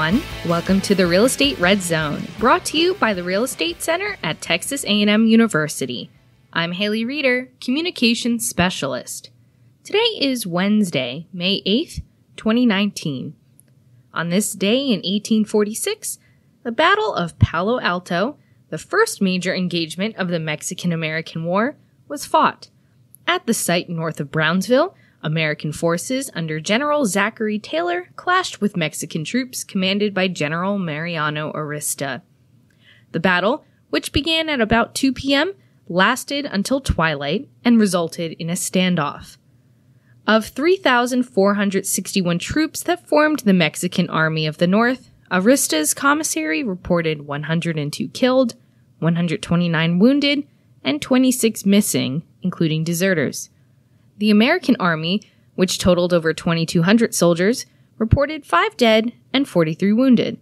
everyone. Welcome to the Real Estate Red Zone, brought to you by the Real Estate Center at Texas A&M University. I'm Haley Reeder, Communications Specialist. Today is Wednesday, May 8th, 2019. On this day in 1846, the Battle of Palo Alto, the first major engagement of the Mexican-American War, was fought. At the site north of Brownsville, American forces under General Zachary Taylor clashed with Mexican troops commanded by General Mariano Arista. The battle, which began at about 2 p.m., lasted until twilight and resulted in a standoff. Of 3,461 troops that formed the Mexican Army of the North, Arista's commissary reported 102 killed, 129 wounded, and 26 missing, including deserters. The American Army, which totaled over 2,200 soldiers, reported 5 dead and 43 wounded.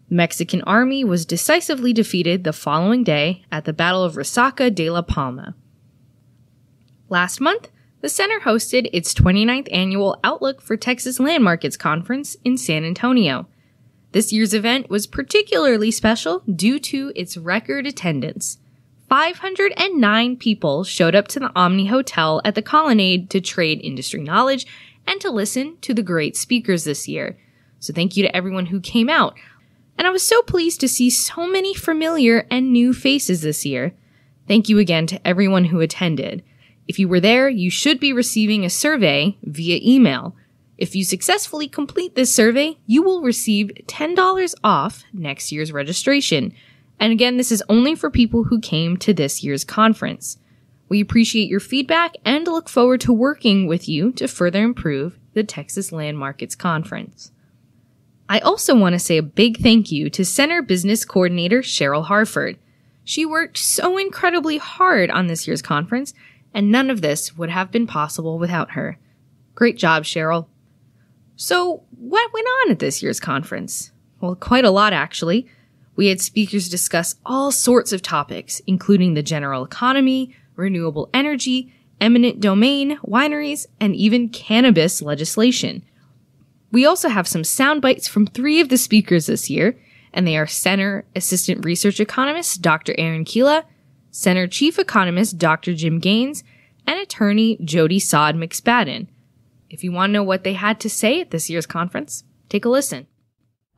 The Mexican Army was decisively defeated the following day at the Battle of Resaca de la Palma. Last month, the Center hosted its 29th annual Outlook for Texas Land Markets Conference in San Antonio. This year's event was particularly special due to its record attendance. 509 people showed up to the Omni Hotel at the Colonnade to trade industry knowledge and to listen to the great speakers this year. So thank you to everyone who came out. And I was so pleased to see so many familiar and new faces this year. Thank you again to everyone who attended. If you were there, you should be receiving a survey via email. If you successfully complete this survey, you will receive $10 off next year's registration. And again, this is only for people who came to this year's conference. We appreciate your feedback and look forward to working with you to further improve the Texas Land Markets Conference. I also want to say a big thank you to Center Business Coordinator Cheryl Harford. She worked so incredibly hard on this year's conference, and none of this would have been possible without her. Great job, Cheryl. So, what went on at this year's conference? Well, quite a lot, actually. We had speakers discuss all sorts of topics, including the general economy, renewable energy, eminent domain, wineries, and even cannabis legislation. We also have some sound bites from 3 of the speakers this year, and they are Center Assistant Research Economist Dr. Erin Kiella, Center Chief Economist Dr. Jim Gaines, and Attorney Jody Sodd McSpadden. If you want to know what they had to say at this year's conference, take a listen.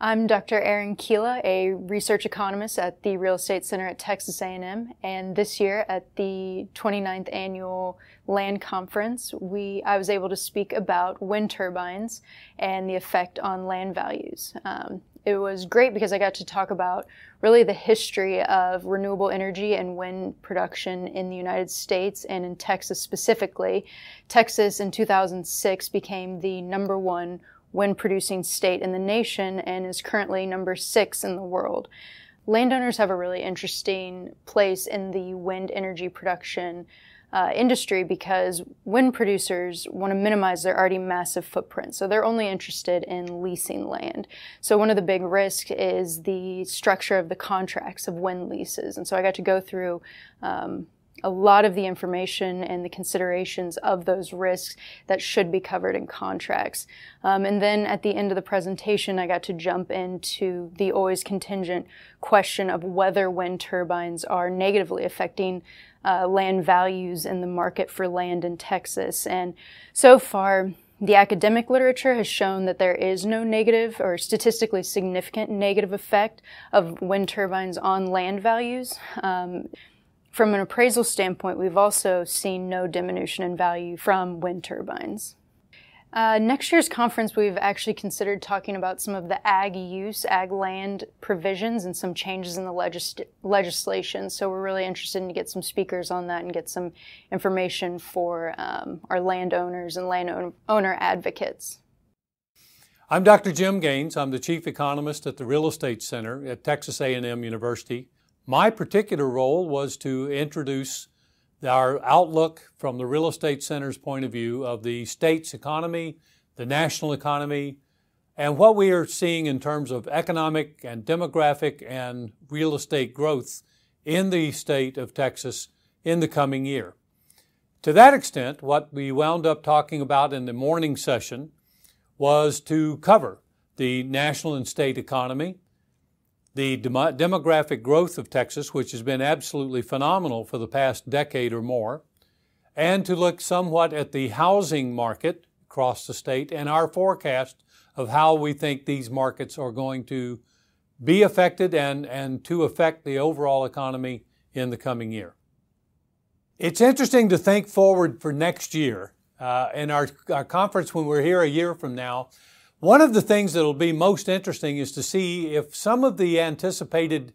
I'm Dr. Erin Kiella, a research economist at the Real Estate Center at Texas A&M, and this year at the 29th Annual Land Conference, I was able to speak about wind turbines and the effect on land values. It was great because I got to talk about really the history of renewable energy and wind production in the United States and in Texas specifically. Texas in 2006 became the #1 wind-producing state in the nation and is currently number 6 in the world. Landowners have a really interesting place in the wind energy production industry because wind producers want to minimize their already massive footprint. So they're only interested in leasing land. So one of the big risks is the structure of the contracts of wind leases. And so I got to go through a lot of the information and the considerations of those risks that should be covered in contracts. And then at the end of the presentation, I got to jump into the always contingent question of whether wind turbines are negatively affecting land values in the market for land in Texas. And so far, the academic literature has shown that there is no negative or statistically significant negative effect of wind turbines on land values. From an appraisal standpoint, we've also seen no diminution in value from wind turbines. Next year's conference, we've actually considered talking about some of the ag land provisions and some changes in the legislation. So we're really interested in get some speakers on that and get some information for our landowners and landowner advocates. I'm Dr. Jim Gaines. I'm the Chief Economist at the Real Estate Center at Texas A&M University. My particular role was to introduce our outlook from the Real Estate Center's point of view of the state's economy, the national economy, and what we are seeing in terms of economic and demographic and real estate growth in the state of Texas in the coming year. To that extent, what we wound up talking about in the morning session was to cover the national and state economy, the demographic growth of Texas, which has been absolutely phenomenal for the past decade or more, and to look somewhat at the housing market across the state and our forecast of how we think these markets are going to be affected and to affect the overall economy in the coming year. It's interesting to think forward for next year. In our conference, when we're here a year from now, one of the things that will be most interesting is to see if some of the anticipated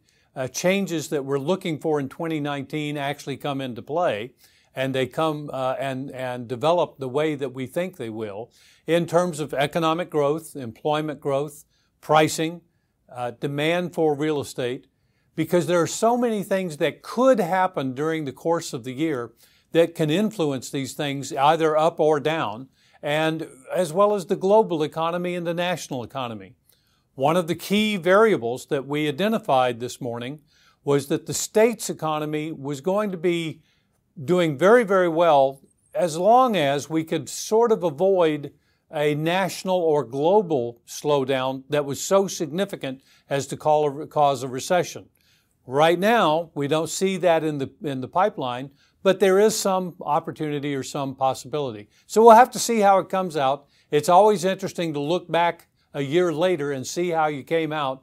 changes that we're looking for in 2019 actually come into play, and they come and develop the way that we think they will in terms of economic growth, employment growth, pricing, demand for real estate, because there are so many things that could happen during the course of the year that can influence these things either up or down, and as well as the global economy and the national economy. One of the key variables that we identified this morning was that the state's economy was going to be doing very, very well as long as we could sort of avoid a national or global slowdown that was so significant as to cause a recession. Right now, we don't see that in the pipeline, but there is some opportunity or some possibility. So we'll have to see how it comes out. It's always interesting to look back a year later and see how you came out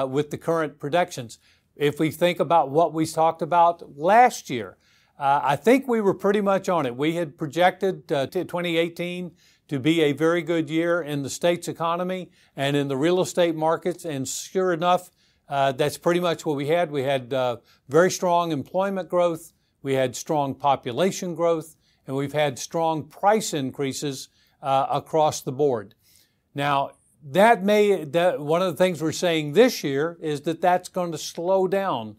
with the current projections. If we think about what we talked about last year, I think we were pretty much on it. We had projected 2018 to be a very good year in the state's economy and in the real estate markets, and sure enough, that's pretty much what we had. We had very strong employment growth, we had strong population growth, and we've had strong price increases across the board. Now, one of the things we're saying this year is that that's going to slow down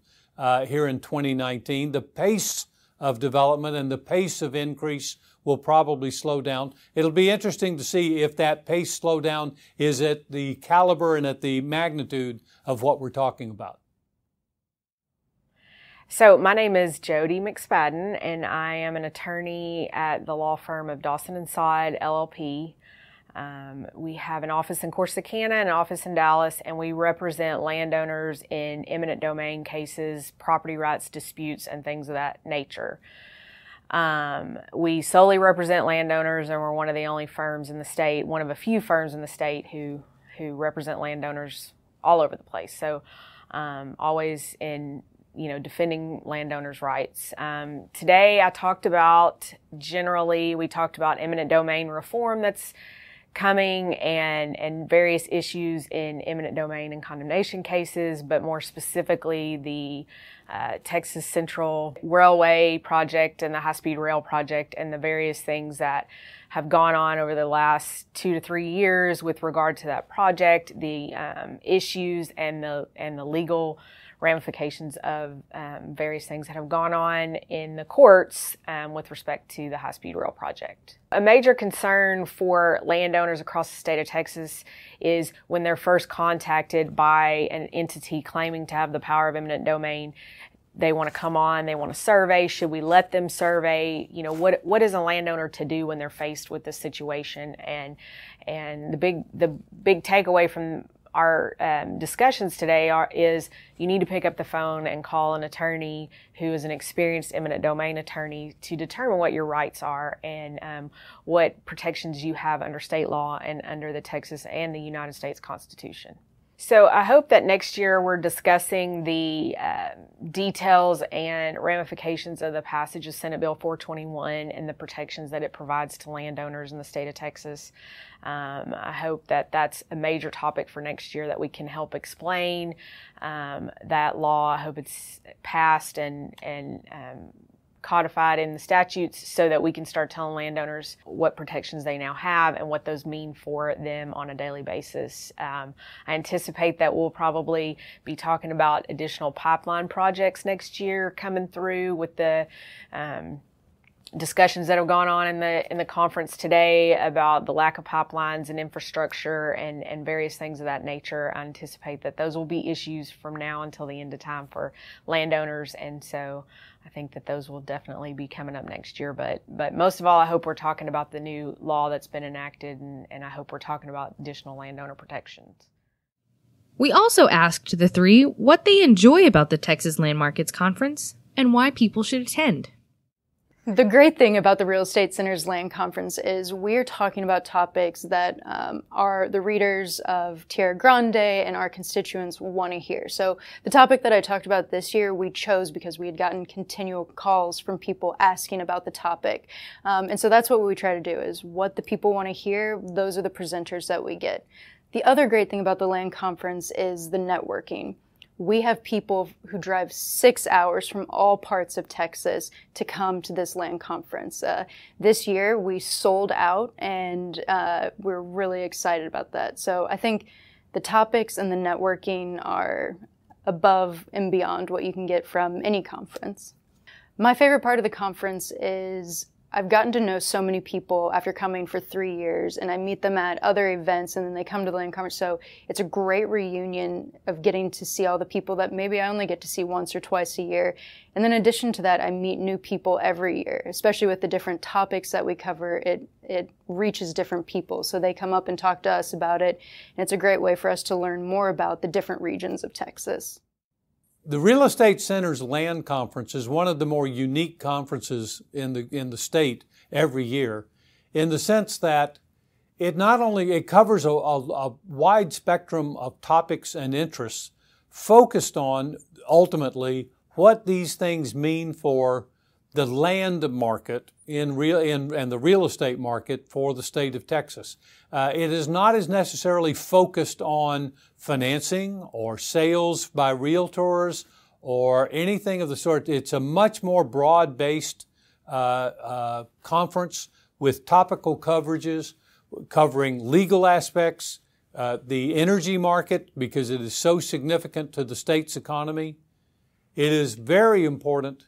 here in 2019. The pace of development and the pace of increase will probably slow down. It'll be interesting to see if that pace slowdown is at the caliber and at the magnitude of what we're talking about. So my name is Jody McSpadden, and I am an attorney at the law firm of Dawson & Sodd, LLP. We have an office in Corsicana and an office in Dallas, and we represent landowners in eminent domain cases, property rights disputes, and things of that nature. We solely represent landowners, and we're one of the only firms in the state, one of a few firms in the state who represent landowners all over the place. So always in defending landowners' rights. Today we talked about eminent domain reform that's coming and various issues in eminent domain and condemnation cases, but more specifically the Texas Central Railway project and the high-speed rail project and the various things that have gone on over the last 2 to 3 years with regard to that project, the issues and the legal ramifications of various things that have gone on in the courts with respect to the high-speed rail project. A major concern for landowners across the state of Texas is when they're first contacted by an entity claiming to have the power of eminent domain. They want to come on, they want to survey. Should we let them survey? What is a landowner to do when they're faced with this situation? And the big takeaway from our discussions today is you need to pick up the phone and call an attorney who is an experienced eminent domain attorney to determine what your rights are and what protections you have under state law and under the Texas and the United States Constitution. So I hope that next year we're discussing the details and ramifications of the passage of Senate Bill 421 and the protections that it provides to landowners in the state of Texas. I hope that that's a major topic for next year that we can help explain that law. I hope it's passed and codified in the statutes so that we can start telling landowners what protections they now have and what those mean for them on a daily basis. I anticipate that we'll probably be talking about additional pipeline projects next year coming through with the discussions that have gone on in the conference today about the lack of pipelines and infrastructure and various things of that nature. I anticipate that those will be issues from now until the end of time for landowners, and so I think that those will definitely be coming up next year. But most of all, I hope we're talking about the new law that's been enacted, and I hope we're talking about additional landowner protections. We also asked the three what they enjoy about the Texas Land Markets Conference and why people should attend. The great thing about the Real Estate Center's Land Conference is we're talking about topics that are the readers of Tierra Grande and our constituents want to hear. So the topic that I talked about this year, we chose because we had gotten continual calls from people asking about the topic. And so that's what we try to do, is what the people want to hear, those are the presenters that we get. The other great thing about the Land Conference is the networking. We have people who drive 6 hours from all parts of Texas to come to this land conference. This year, we sold out, and we're really excited about that. So I think the topics and the networking are above and beyond what you can get from any conference. My favorite part of the conference is I've gotten to know so many people after coming for 3 years, and I meet them at other events, and then they come to the land conference. So it's a great reunion of getting to see all the people that maybe I only get to see once or twice a year. And then in addition to that, I meet new people every year, especially with the different topics that we cover. It reaches different people, so they come up and talk to us about it, and it's a great way for us to learn more about the different regions of Texas. The Real Estate Center's Land Conference is one of the more unique conferences in the state every year, in the sense that it not only covers a wide spectrum of topics and interests, focused on ultimately what these things mean for the land market and the real estate market for the state of Texas. It is not as necessarily focused on financing or sales by realtors or anything of the sort. It's a much more broad-based conference with topical coverages covering legal aspects, the energy market, because it is so significant to the state's economy. It is very important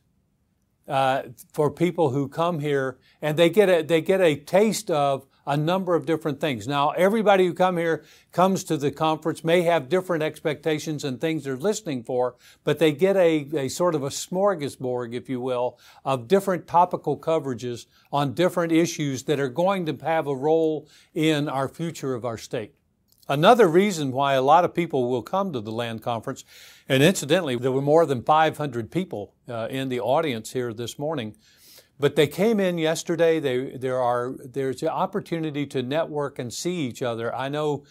for people who come here, and they get a taste of a number of different things. Now, everybody who comes to the conference may have different expectations and things they're listening for, but they get a sort of a smorgasbord, if you will, of different topical coverages on different issues that are going to have a role in our future of our state. Another reason why a lot of people will come to the land conference, and incidentally, there were more than 500 people in the audience here this morning, but they came in yesterday. There's an opportunity to network and see each other. I know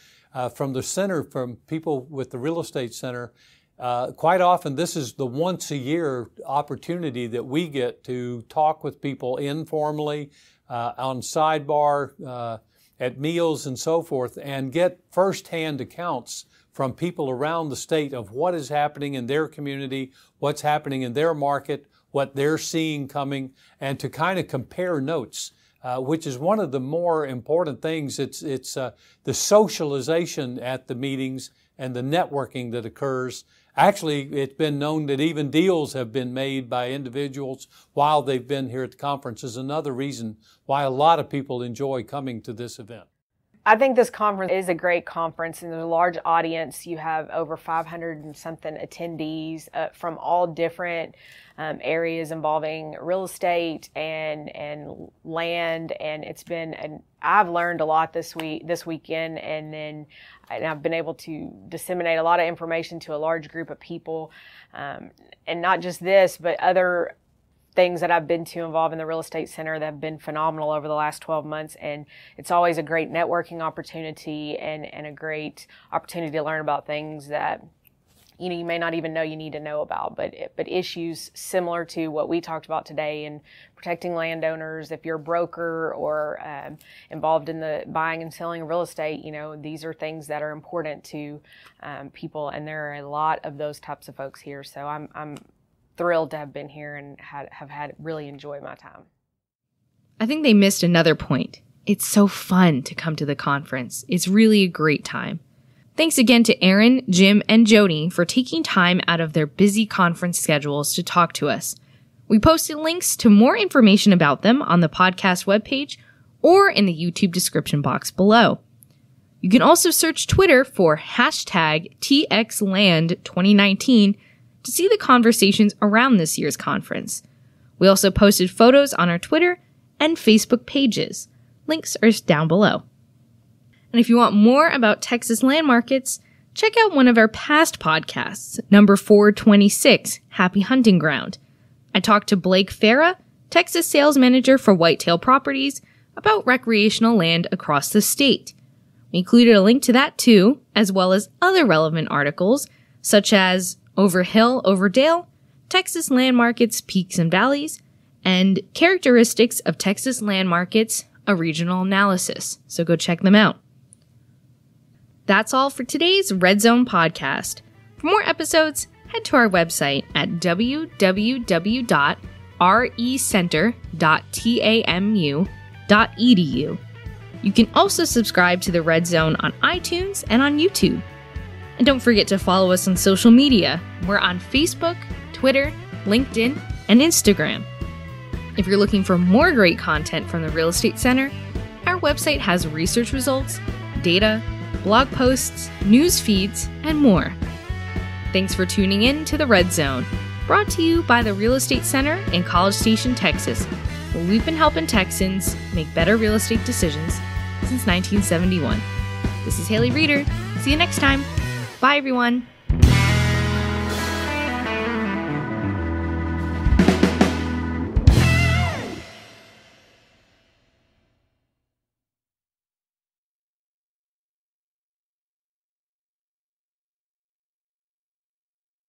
from the center, from people with the Real Estate Center, quite often this is the once a year opportunity that we get to talk with people informally on sidebar, at meals and so forth, and get firsthand accounts from people around the state of what is happening in their community, what's happening in their market, what they're seeing coming, and to kind of compare notes, which is one of the more important things. It's the socialization at the meetings and the networking that occurs. Actually, it's been known that even deals have been made by individuals while they've been here at the conference. Is another reason why a lot of people enjoy coming to this event. I think this conference is a great conference, and there's a large audience. You have over 500 and something attendees from all different areas involving real estate and land, and it's been I've learned a lot this weekend, and I've been able to disseminate a lot of information to a large group of people, and not just this, but other things that I've been to involved in the Real Estate Center that have been phenomenal over the last 12 months. And it's always a great networking opportunity and a great opportunity to learn about things that you may not even know you need to know about, but issues similar to what we talked about today in protecting landowners. If you're a broker or involved in the buying and selling of real estate, these are things that are important to people, and there are a lot of those types of folks here. So I'm thrilled to have been here and have really enjoyed my time. I think they missed another point. It's so fun to come to the conference. It's really a great time. Thanks again to Erin, Jim, and Jody for taking time out of their busy conference schedules to talk to us. We posted links to more information about them on the podcast webpage or in the YouTube description box below. You can also search Twitter for hashtag TXLand2019 to see the conversations around this year's conference. We also posted photos on our Twitter and Facebook pages. Links are down below. And if you want more about Texas land markets, check out one of our past podcasts, number 426, Happy Hunting Ground. I talked to Blake Farah, Texas sales manager for Whitetail Properties, about recreational land across the state. We included a link to that too, as well as other relevant articles, such as Over Hill, Over Dale, Texas land markets, peaks and valleys, and Characteristics of Texas land markets, a regional analysis. So go check them out. That's all for today's Red Zone podcast. For more episodes, head to our website at www.recenter.tamu.edu. You can also subscribe to the Red Zone on iTunes and on YouTube. And don't forget to follow us on social media. We're on Facebook, Twitter, LinkedIn, and Instagram. If you're looking for more great content from the Real Estate Center, our website has research results, data, blog posts, news feeds, and more. Thanks for tuning in to the Red Zone, brought to you by the Real Estate Center in College Station, Texas, where we've been helping Texans make better real estate decisions since 1971. This is Haley Reeder. See you next time. Bye, everyone.